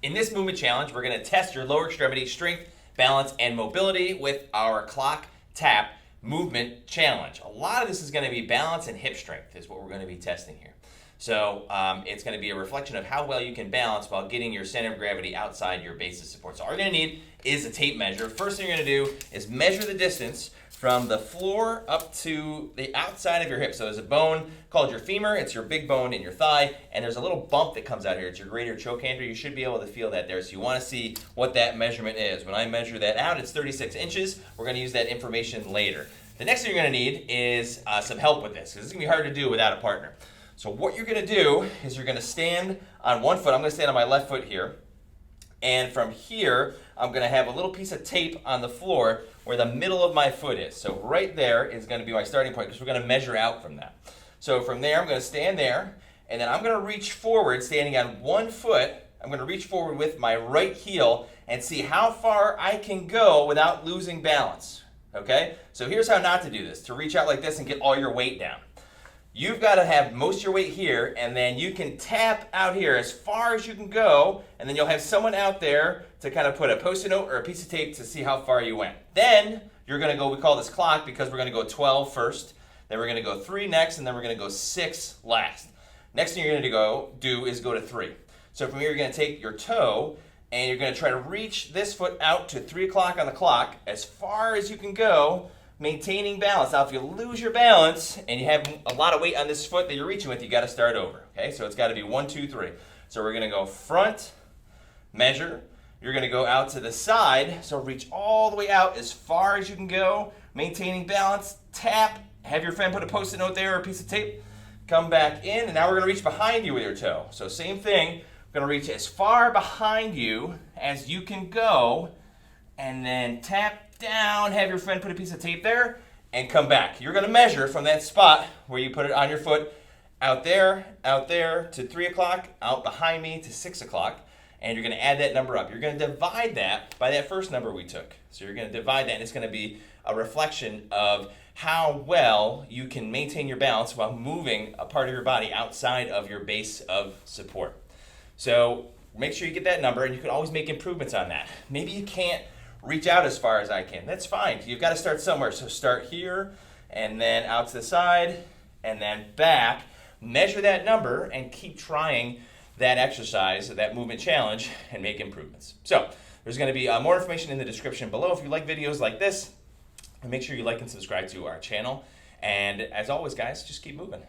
In this movement challenge, we're going to test your lower extremity strength, balance, and mobility with our clock tap movement challenge. A lot of this is going to be balance and hip strength is what we're going to be testing here. So it's going to be a reflection of how well you can balance while getting your center of gravity outside your base of support. So all you're going to need is a tape measure. First thing you're going to do is measure the distance from the floor up to the outside of your hip. So there's a bone called your femur. It's your big bone in your thigh, and there's a little bump that comes out here. It's your greater trochanter. You should be able to feel that there. So you want to see what that measurement is. When I measure that out, it's 36 inches. We're going to use that information later. The next thing you're going to need is some help with this, because it's going to be hard to do without a partner. So what you're going to do is you're going to stand on one foot. I'm going to stand on my left foot here. And from here, I'm going to have a little piece of tape on the floor where the middle of my foot is. So right there is going to be my starting point because we're going to measure out from that. So from there, I'm going to stand there, and then I'm going to reach forward, standing on one foot. I'm going to reach forward with my right heel and see how far I can go without losing balance. Okay? So here's how not to do this, to reach out like this and get all your weight down. You've got to have most of your weight here, and then you can tap out here as far as you can go, and then you'll have someone out there to kind of put a Post-it note or a piece of tape to see how far you went. Then you're going to go, we call this clock because we're going to go 12 first, then we're going to go 3 next, and then we're going to go 6 last. Next thing you're going to do is go to 3. So from here, you're going to take your toe, and you're going to try to reach this foot out to 3 o'clock on the clock as far as you can go, maintaining balance. Now, if you lose your balance and you have a lot of weight on this foot that you're reaching with, you got to start over. Okay, so it's got to be 1, 2, 3. So we're going to go front, measure. You're going to go out to the side, so reach all the way out as far as you can go, maintaining balance. Tap. Have your friend put a Post-it note there or a piece of tape. Come back in, and now we're going to reach behind you with your toe. So same thing. We're going to reach as far behind you as you can go, and then tap down, have your friend put a piece of tape there, and come back. You're going to measure from that spot where you put it on your foot, out there to 3 o'clock, out behind me to 6 o'clock, and you're going to add that number up. You're going to divide that by that first number we took. So you're going to divide that, and it's going to be a reflection of how well you can maintain your balance while moving a part of your body outside of your base of support. So make sure you get that number, and you can always make improvements on that. Maybe you can't reach out as far as I can. That's fine. You've got to start somewhere. So start here, and then out to the side, and then back. Measure that number, and keep trying that exercise, that movement challenge, and make improvements. So there's going to be more information in the description below. If you like videos like this, make sure you like and subscribe to our channel. And as always, guys, just keep moving.